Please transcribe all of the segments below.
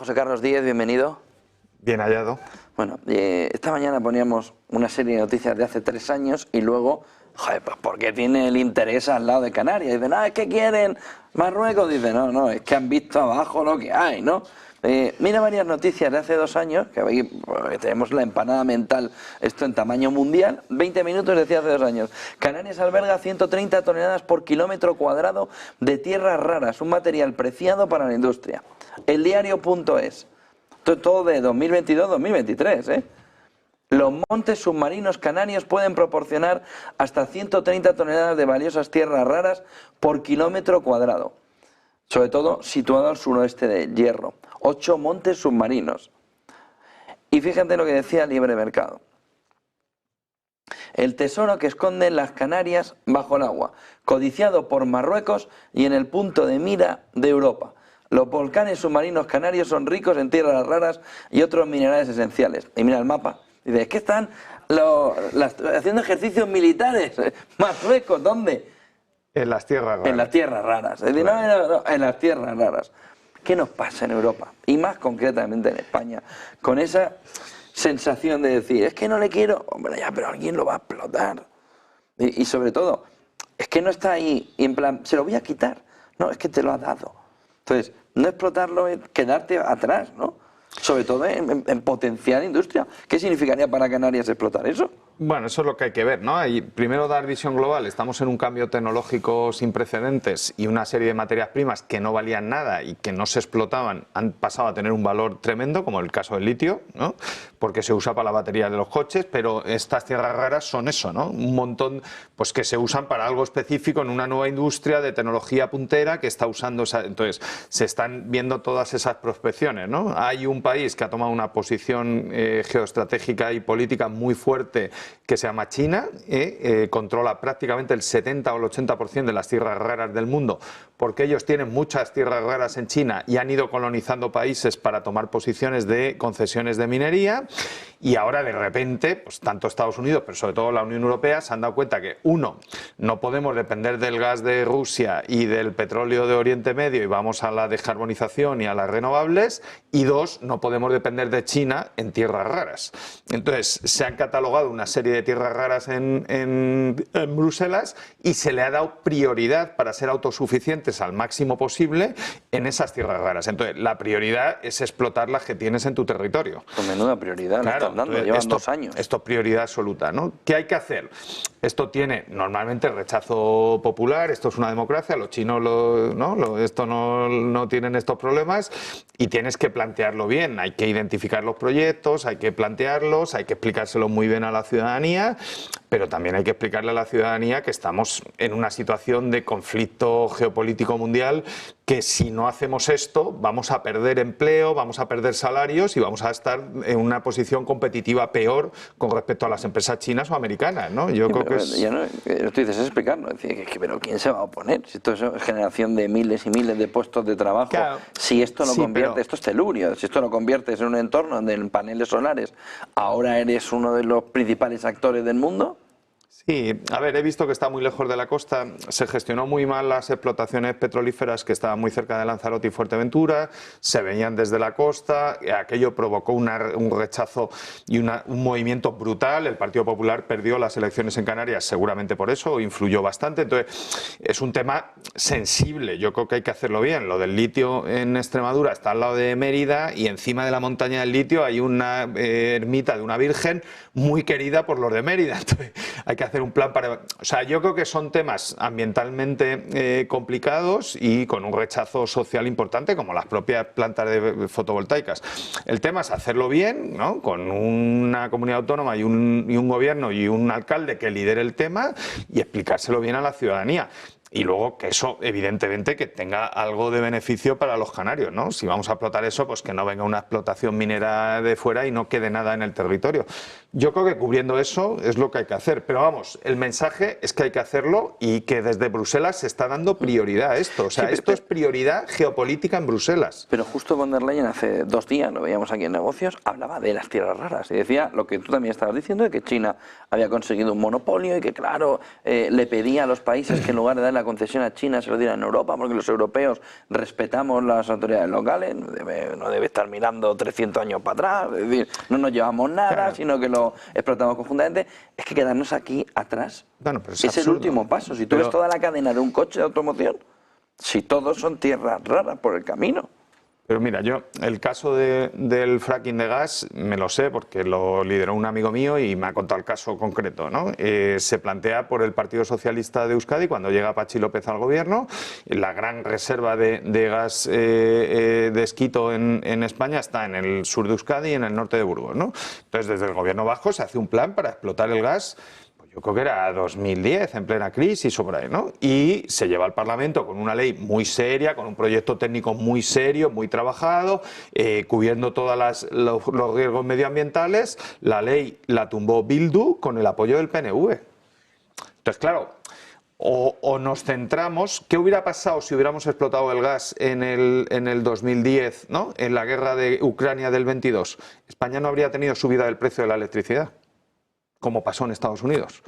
José Carlos Díez, bienvenido. Bien hallado. Bueno, esta mañana poníamos una serie de noticias de hace 3 años y luego, joder, pues porque tiene el interés al lado de Canarias. Dicen, es que quieren Marruecos. Dicen, no, es que han visto abajo lo que hay, ¿no? Mira varias noticias de hace 2 años, que aquí pues, tenemos la empanada mental, esto en tamaño mundial. 20 minutos decía hace 2 años. Canarias alberga 130 toneladas por kilómetro cuadrado de tierras raras, un material preciado para la industria. El diario.es. Todo de 2022-2023, ¿eh? Los montes submarinos canarios pueden proporcionar hasta 130 toneladas de valiosas tierras raras por kilómetro cuadrado, sobre todo situado al suroeste de Hierro. 8 montes submarinos. Y fíjate lo que decía Libre Mercado. El tesoro que esconden las Canarias bajo el agua, codiciado por Marruecos y en el punto de mira de Europa. Los volcanes submarinos canarios son ricos en tierras raras y otros minerales esenciales. Y mira el mapa. Dice, es que están haciendo ejercicios militares. Marruecos, ¿dónde? En las tierras raras. En las tierras raras. Es decir, no, en las tierras raras. ¿Qué nos pasa en Europa? Y más concretamente en España. Con esa sensación de decir, es que no le quiero... Hombre, ya, pero alguien lo va a explotar. Y sobre todo, es que no está ahí y en plan, se lo voy a quitar. No, es que te lo ha dado. Entonces, no explotarlo es quedarte atrás, ¿no? Sobre todo en potenciar industria. ¿Qué significaría para Canarias explotar eso? Bueno, eso es lo que hay que ver, ¿no? Primero dar visión global. Estamos en un cambio tecnológico sin precedentes y una serie de materias primas que no valían nada y que no se explotaban han pasado a tener un valor tremendo, como el caso del litio, ¿no? Porque se usa para la batería de los coches, pero estas tierras raras son eso, ¿no? Un montón pues que se usan para algo específico en una nueva industria de tecnología puntera que está usando esa... Entonces, se están viendo todas esas prospecciones, ¿no? Hay un país que ha tomado una posición geoestratégica y política muy fuerte que se llama China, controla prácticamente el 70 o el 80% de las tierras raras del mundo, porque ellos tienen muchas tierras raras en China y han ido colonizando países para tomar posiciones de concesiones de minería, y ahora de repente, pues tanto Estados Unidos, pero sobre todo la Unión Europea, se han dado cuenta que, uno, no podemos depender del gas de Rusia y del petróleo de Oriente Medio y vamos a la descarbonización y a las renovables, y dos, no podemos depender de China en tierras raras. Entonces, se han catalogado una serie de tierras raras en Bruselas y se le ha dado prioridad para ser autosuficientes al máximo posible en esas tierras raras. Entonces, la prioridad es explotar las que tienes en tu territorio. Con menuda prioridad, claro, están dando, llevan 2 años. Esto es prioridad absoluta, ¿no? ¿Qué hay que hacer? Esto tiene normalmente rechazo popular, esto es una democracia, los chinos esto no tienen estos problemas y tienes que plantearlo bien. Hay que identificar los proyectos, hay que plantearlos, hay que explicárselos muy bien a la ciudadanía, pero también hay que explicarle a la ciudadanía que estamos en una situación de conflicto geopolítico mundial, que si no hacemos esto vamos a perder empleo, vamos a perder salarios y vamos a estar en una posición competitiva peor con respecto a las empresas chinas o americanas, ¿no? Yo creo que ya no, tú dices, es explicarlo, pero ¿quién se va a oponer? Si esto es generación de miles y miles de puestos de trabajo, claro, si esto lo convierte, esto es telurio, si esto lo conviertes en un entorno donde en paneles solares ahora eres uno de los principales actores del mundo. Sí, a ver, he visto que está muy lejos de la costa, se gestionó muy mal las explotaciones petrolíferas que estaban muy cerca de Lanzarote y Fuerteventura, se veían desde la costa, aquello provocó un rechazo y un movimiento brutal. El Partido Popular perdió las elecciones en Canarias seguramente por eso, influyó bastante. Entonces, es un tema sensible, yo creo que hay que hacerlo bien. Lo del litio en Extremadura está al lado de Mérida y encima de la montaña del litio hay una ermita de una virgen muy querida por los de Mérida. Entonces, hay que hacer un plan para... O sea, yo creo que son temas ambientalmente complicados y con un rechazo social importante, como las propias plantas de fotovoltaicas. El tema es hacerlo bien, ¿no? Con una comunidad autónoma y un gobierno y un alcalde que lidere el tema y explicárselo bien a la ciudadanía. Y luego que eso, evidentemente, que tenga algo de beneficio para los canarios, ¿no? Si vamos a explotar eso, pues que no venga una explotación minera de fuera y no quede nada en el territorio. Yo creo que cubriendo eso es lo que hay que hacer. Pero vamos, el mensaje es que hay que hacerlo y que desde Bruselas se está dando prioridad a esto. O sea, sí, esto es prioridad geopolítica en Bruselas. Pero justo von der Leyen hace 2 días, lo veíamos aquí en Negocios, hablaba de las tierras raras y decía lo que tú también estabas diciendo, de que China había conseguido un monopolio y que, claro, le pedía a los países que en lugar de darle la concesión a China se lo dieran en Europa, porque los europeos respetamos las autoridades locales, no debe estar mirando 300 años para atrás, es decir, no nos llevamos nada, claro, sino que lo explotamos conjuntamente. Es que quedarnos aquí atrás bueno, pero es el último paso. Si tú ves toda la cadena de un coche de automoción, si todos son tierras raras por el camino. Pero mira, yo el caso del fracking de gas me lo sé porque lo lideró un amigo mío y me ha contado el caso concreto, ¿no? Se plantea por el Partido Socialista de Euskadi cuando llega Patxi López al gobierno, la gran reserva de gas de esquisto en España está en el sur de Euskadi y en el norte de Burgos, ¿no? Entonces desde el gobierno vasco se hace un plan para explotar el gas. Yo creo que era 2010, en plena crisis o por ahí, ¿no? Y se lleva al Parlamento con una ley muy seria, con un proyecto técnico muy serio, muy trabajado, cubriendo todos los riesgos medioambientales. La ley la tumbó Bildu con el apoyo del PNV. Entonces, claro, o nos centramos, ¿qué hubiera pasado si hubiéramos explotado el gas en el 2010, ¿no? En la guerra de Ucrania del 22? España no habría tenido subida del precio de la electricidad, como pasó en Estados Unidos.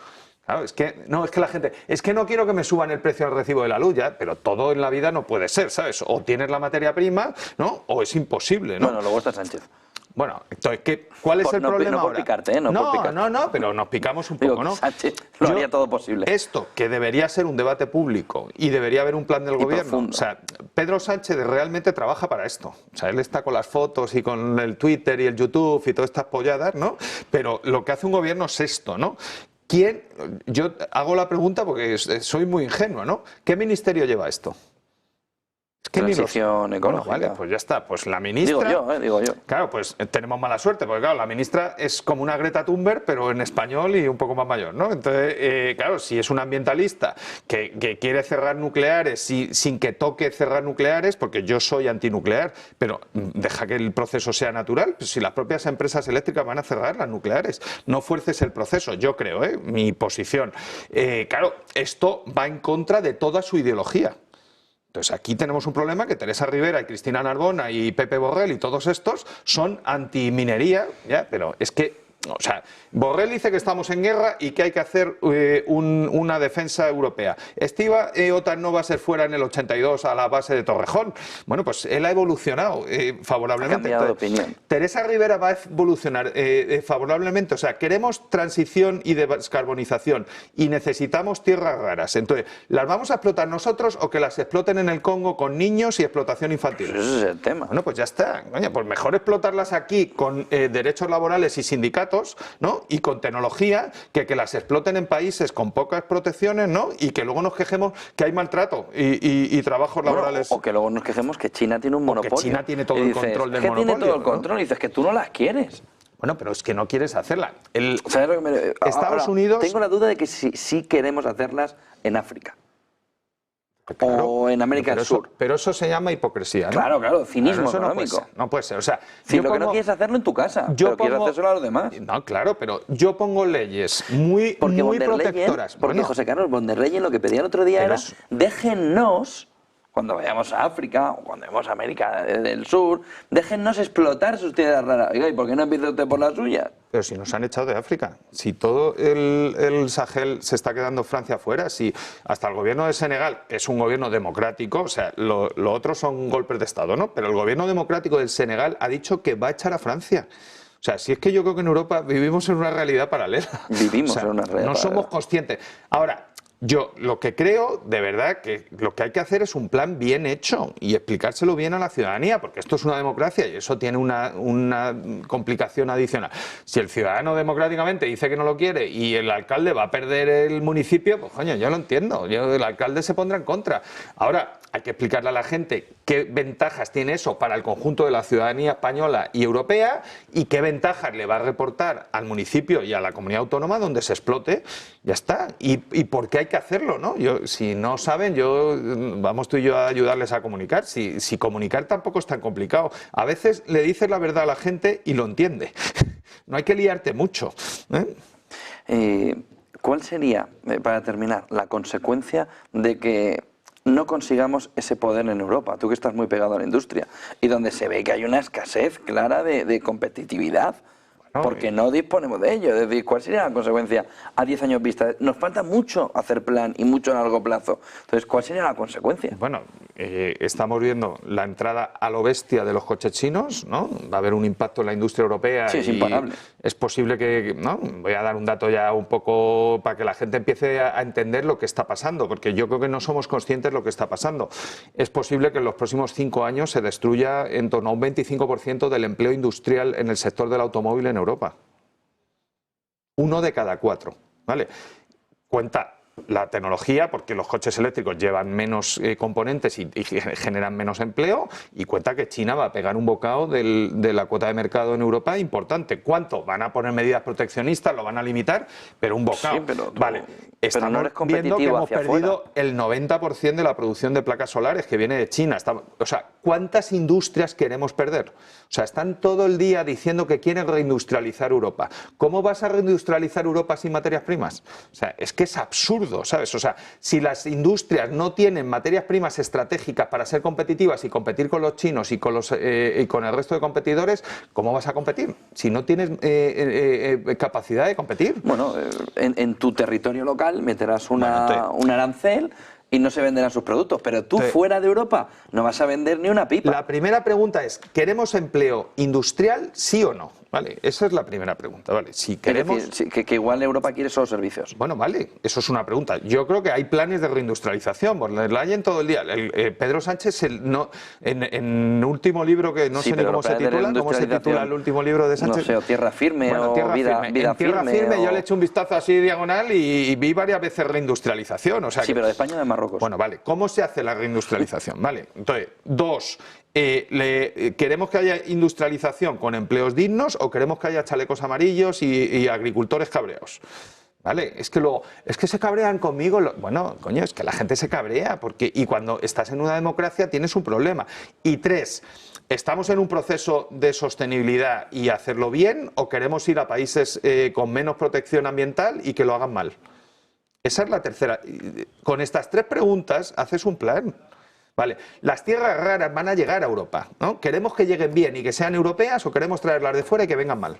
Claro, es que la gente, es que no quiero que me suban el precio del recibo de la luz, ya, pero todo en la vida no puede ser, ¿sabes? O tienes la materia prima, ¿no? O es imposible, ¿no? Bueno, luego está Sánchez. Bueno, entonces, ¿cuál es el problema no por ahora? picarte, ¿eh? No, pero nos picamos un poco, ¿no? Sánchez lo haría todo posible. Esto, que debería ser un debate público y debería haber un plan del gobierno. Profundo. O sea, Pedro Sánchez realmente trabaja para esto. O sea, él está con las fotos y con el Twitter y el YouTube y todas estas polladas, ¿no? Pero lo que hace un gobierno es esto, ¿no? Yo hago la pregunta porque soy muy ingenuo, ¿no? ¿Qué ministerio lleva esto? Es que Transición ecológica. Bueno, vale, pues ya está. Pues la ministra... Digo yo. Claro, pues tenemos mala suerte, porque claro, la ministra es como una Greta Thunberg, pero en español y un poco más mayor, ¿no? Entonces, claro, si es un ambientalista que quiere cerrar nucleares sin que toque cerrar nucleares, porque yo soy antinuclear, pero deja que el proceso sea natural, pues si las propias empresas eléctricas van a cerrar las nucleares, no fuerces el proceso, yo creo, mi posición. Claro, esto va en contra de toda su ideología. Entonces aquí tenemos un problema que Teresa Rivera y Cristina Narbona y Pepe Borrell y todos estos son antiminería, ¿ya? Pero es que, o sea, Borrell dice que estamos en guerra y que hay que hacer una defensa europea. Estiva OTAN no va a ser fuera en el 82 a la base de Torrejón. Bueno, pues él ha evolucionado favorablemente. Ha cambiado de opinión. Teresa Rivera va a evolucionar favorablemente. O sea, queremos transición y descarbonización y necesitamos tierras raras. Entonces, ¿las vamos a explotar nosotros o que las exploten en el Congo con niños y explotación infantil? Pues ese es el tema. Bueno, pues ya está. Coño, pues mejor explotarlas aquí con derechos laborales y sindicatos, ¿no? Y con tecnología, que las exploten en países con pocas protecciones, ¿no? Y que luego nos quejemos que hay maltrato y trabajos laborales. O que luego nos quejemos que China tiene un monopolio. Que China tiene todo el control del monopolio. Tiene todo el control y dices que tú no las quieres. Bueno, pero es que no quieres hacerla. ¿Sabes lo que Estados Unidos... Tengo la duda de que sí queremos hacerlas en África. Claro, o en América del Sur. Pero eso se llama hipocresía, ¿no? Claro, cinismo económico. No puede ser. O sea, si lo que no quieres hacerlo en tu casa, pero quieres hacérselo a los demás. No, claro, pero yo pongo leyes muy protectoras. Porque José Carlos von der Leyen lo que pedía el otro día era déjennos, cuando vayamos a África o cuando vayamos a América del Sur, déjennos explotar sus tierras raras. Oiga, ¿y por qué no empieza usted por las suyas? Pero si nos han echado de África, si todo el Sahel se está quedando Francia fuera, si hasta el gobierno de Senegal, que es un gobierno democrático, o sea, lo otro son golpes de Estado, ¿no? Pero el gobierno democrático del Senegal ha dicho que va a echar a Francia. O sea, si es que yo creo que en Europa vivimos en una realidad paralela. Vivimos en una realidad paralela. No somos conscientes. Ahora, yo lo que creo, de verdad, que lo que hay que hacer es un plan bien hecho y explicárselo bien a la ciudadanía, porque esto es una democracia y eso tiene una complicación adicional. Si el ciudadano democráticamente dice que no lo quiere y el alcalde va a perder el municipio, pues coño, yo lo entiendo, el alcalde se pondrá en contra. Ahora, hay que explicarle a la gente qué ventajas tiene eso para el conjunto de la ciudadanía española y europea y qué ventajas le va a reportar al municipio y a la comunidad autónoma donde se explote. Ya está. Y por qué hay que hacerlo, ¿no? Si no saben, vamos tú y yo a ayudarles a comunicar. Si comunicar tampoco es tan complicado. A veces le dices la verdad a la gente y lo entiende. No hay que liarte mucho. ¿Cuál sería, para terminar, la consecuencia de que no consigamos ese poder en Europa? Tú que estás muy pegado a la industria y donde se ve que hay una escasez clara de competitividad. No, porque no disponemos de ello. Es decir, ¿cuál sería la consecuencia a 10 años vista? Nos falta mucho hacer plan y mucho a largo plazo. Entonces, ¿cuál sería la consecuencia? Bueno, estamos viendo la entrada a lo bestia de los coches chinos, ¿no? Va a haber un impacto en la industria europea. Sí, es y imparable. es posible que, ¿no? Voy a dar un dato ya un poco para que la gente empiece a entender lo que está pasando, porque yo creo que no somos conscientes de lo que está pasando. Es posible que en los próximos 5 años se destruya en torno a un 25% del empleo industrial en el sector del automóvil en Europa. 1 de cada 4, ¿vale? Cuenta la tecnología, porque los coches eléctricos llevan menos componentes y generan menos empleo, y cuenta que China va a pegar un bocado de la cuota de mercado en Europa importante. ¿Cuánto? Van a poner medidas proteccionistas, lo van a limitar, pero un bocado. Sí, pero vale, estamos no eres viendo que hemos hacia perdido afuera. el 90% de la producción de placas solares que viene de China. O sea, ¿cuántas industrias queremos perder? O sea, están todo el día diciendo que quieren reindustrializar Europa. ¿Cómo vas a reindustrializar Europa sin materias primas? O sea, es que es absurdo, ¿sabes? O sea, si las industrias no tienen materias primas estratégicas para ser competitivas y competir con los chinos y con el resto de competidores, ¿cómo vas a competir? Si no tienes capacidad de competir. Bueno, en tu territorio local meterás un arancel y no se venderán sus productos, pero tú fuera de Europa no vas a vender ni una pipa. La primera pregunta es, ¿queremos empleo industrial, sí o no? Vale, esa es la primera pregunta, ¿vale? Si queremos... Es decir, que igual Europa quiere solo servicios. Bueno, vale, eso es una pregunta. Yo creo que hay planes de reindustrialización, por la hay en todo el día. Pedro Sánchez, en último libro que no sé ni cómo se titula el último libro de Sánchez. No sé, o Tierra Firme, bueno, o Tierra Vida Firme. Vida En Tierra Firme o... yo le eché un vistazo así diagonal y vi varias veces reindustrialización. O sea sí, pero de España o de Marruecos. Bueno, vale, ¿cómo se hace la reindustrialización? Vale, entonces, 2... ¿queremos que haya industrialización con empleos dignos o queremos que haya chalecos amarillos y agricultores cabreados? ¿Vale? Es que se cabrean conmigo. Bueno, coño, es que la gente se cabrea y cuando estás en una democracia tienes un problema. Y 3, ¿estamos en un proceso de sostenibilidad y hacerlo bien o queremos ir a países con menos protección ambiental y que lo hagan mal? Esa es la tercera. Con estas 3 preguntas haces un plan. Vale, las tierras raras van a llegar a Europa, ¿no? ¿Queremos que lleguen bien y que sean europeas o queremos traerlas de fuera y que vengan mal?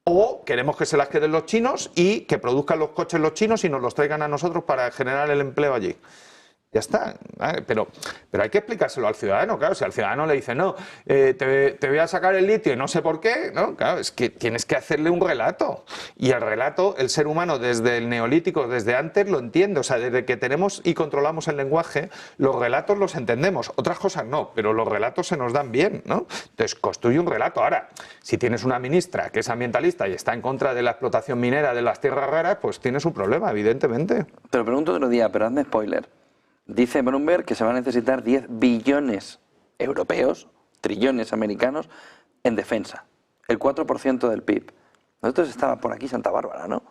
O queremos que se las queden los chinos y que produzcan los coches los chinos y nos los traigan a nosotros para generar el empleo allí. Ya está, ¿vale? Pero hay que explicárselo al ciudadano, claro. Si al ciudadano le dice, no, te voy a sacar el litio y no sé por qué, ¿no? Claro, es que tienes que hacerle un relato. Y el relato, el ser humano desde el neolítico, desde antes, lo entiende. O sea, desde que tenemos y controlamos el lenguaje, los relatos los entendemos. Otras cosas no, pero los relatos se nos dan bien, ¿no? Entonces, construye un relato. Ahora, si tienes una ministra que es ambientalista y está en contra de la explotación minera de las tierras raras, pues tienes un problema, evidentemente. Te lo pregunto otro día, pero hazme spoiler. Dice Bloomberg que se van a necesitar 10 billones europeos, trillones americanos, en defensa. El 4% del PIB. Nosotros estaba por aquí Santa Bárbara, ¿no?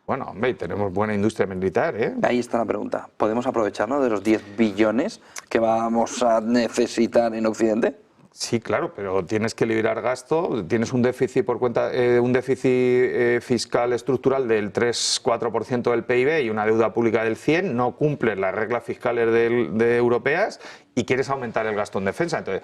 Bueno, hombre, tenemos buena industria militar, ¿eh? Ahí está la pregunta. ¿Podemos aprovecharnos de los 10 billones que vamos a necesitar en Occidente? Sí, claro, pero tienes que liberar gasto, tienes un déficit un déficit fiscal estructural del 3-4% del PIB y una deuda pública del 100%, no cumples las reglas fiscales de europeas y quieres aumentar el gasto en defensa. Entonces,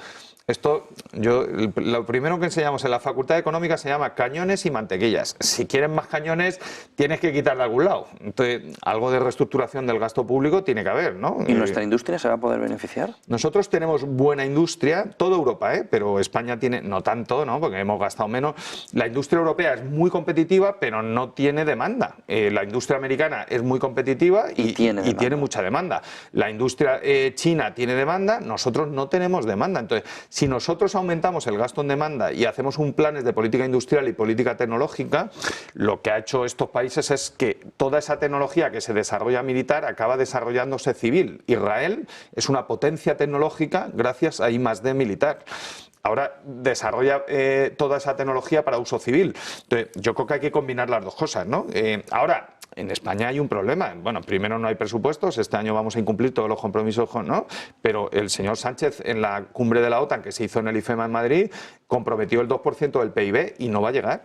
lo primero que enseñamos en la Facultad de Económica se llama cañones y mantequillas. Si quieren más cañones, tienes que quitar de algún lado. Entonces, algo de reestructuración del gasto público tiene que haber, ¿no? ¿Y nuestra industria se va a poder beneficiar? Nosotros tenemos buena industria, toda Europa, pero España tiene, no tanto, ¿no? Porque hemos gastado menos. La industria europea es muy competitiva, pero no tiene demanda. La industria americana es muy competitiva y tiene mucha demanda. La industria china tiene demanda, nosotros no tenemos demanda. Entonces, si nosotros aumentamos el gasto en demanda y hacemos un planes de política industrial y política tecnológica, lo que ha hecho estos países es que toda esa tecnología que se desarrolla militar acaba desarrollándose civil. Israel es una potencia tecnológica gracias a I+D militar. Ahora desarrolla toda esa tecnología para uso civil. Entonces, yo creo que hay que combinar las dos cosas, ¿no? Ahora, en España hay un problema. Bueno, primero no hay presupuestos, este año vamos a incumplir todos los compromisos, ¿no? Pero el señor Sánchez en la cumbre de la OTAN que se hizo en el IFEMA en Madrid comprometió el 2% del PIB y no va a llegar.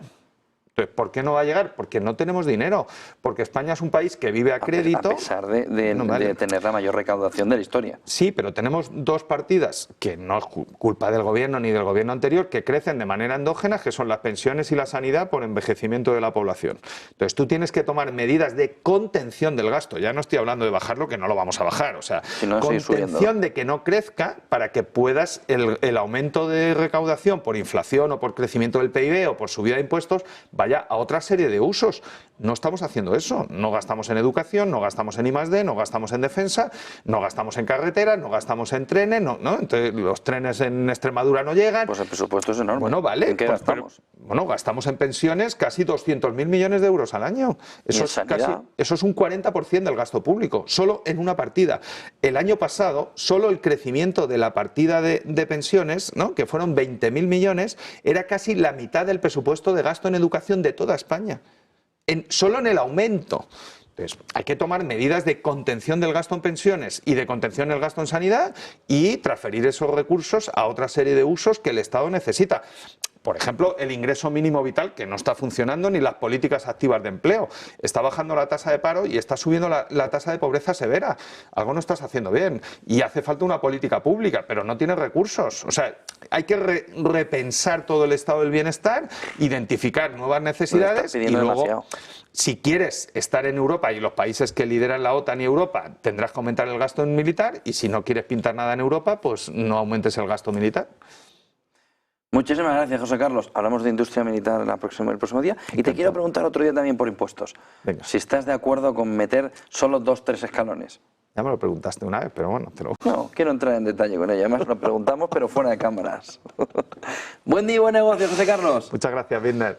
Entonces, ¿por qué no va a llegar? Porque no tenemos dinero, porque España es un país que vive a crédito. A pesar de tener la mayor recaudación de la historia. Sí, pero tenemos dos partidas que no es culpa del gobierno ni del gobierno anterior, que crecen de manera endógena, que son las pensiones y la sanidad por envejecimiento de la población. Entonces tú tienes que tomar medidas de contención del gasto. Ya no estoy hablando de bajarlo, que no lo vamos a bajar. O sea, contención de que no crezca para que puedas el aumento de recaudación por inflación o por crecimiento del PIB o por subida de impuestos vaya a otra serie de usos. No estamos haciendo eso. No gastamos en educación, no gastamos en I+D, no gastamos en defensa, no gastamos en carreteras, no gastamos en trenes, ¿no? Entonces, los trenes en Extremadura no llegan. Pues el presupuesto es enorme. Bueno, vale. ¿En qué gastamos? Bueno, gastamos en pensiones casi 200.000 millones de euros al año. Eso es un 40% del gasto público, solo en una partida. El año pasado, solo el crecimiento de la partida de pensiones, ¿no?, que fueron 20.000 millones, era casi la mitad del presupuesto de gasto en educación de toda España. Solo en el aumento. Entonces, hay que tomar medidas de contención del gasto en pensiones y de contención del gasto en sanidad y transferir esos recursos a otra serie de usos que el Estado necesita. Por ejemplo, el ingreso mínimo vital, que no está funcionando, ni las políticas activas de empleo. Está bajando la tasa de paro y está subiendo la tasa de pobreza severa. Algo no estás haciendo bien. Y hace falta una política pública, pero no tienes recursos. O sea, hay que repensar todo el estado del bienestar, identificar nuevas necesidades y luego, si quieres estar en Europa y los países que lideran la OTAN y Europa, tendrás que aumentar el gasto en militar, y si no quieres pintar nada en Europa, pues no aumentes el gasto militar. Muchísimas gracias, José Carlos. Hablamos de industria militar el próximo día. Y te quiero preguntar otro día también por impuestos. Venga. Si estás de acuerdo con meter solo 2-3 escalones. Ya me lo preguntaste una vez, pero bueno, te lo... No, quiero entrar en detalle con ello. Además, lo preguntamos, pero fuera de cámaras. Buen día y buen negocio, José Carlos. Muchas gracias, Binder.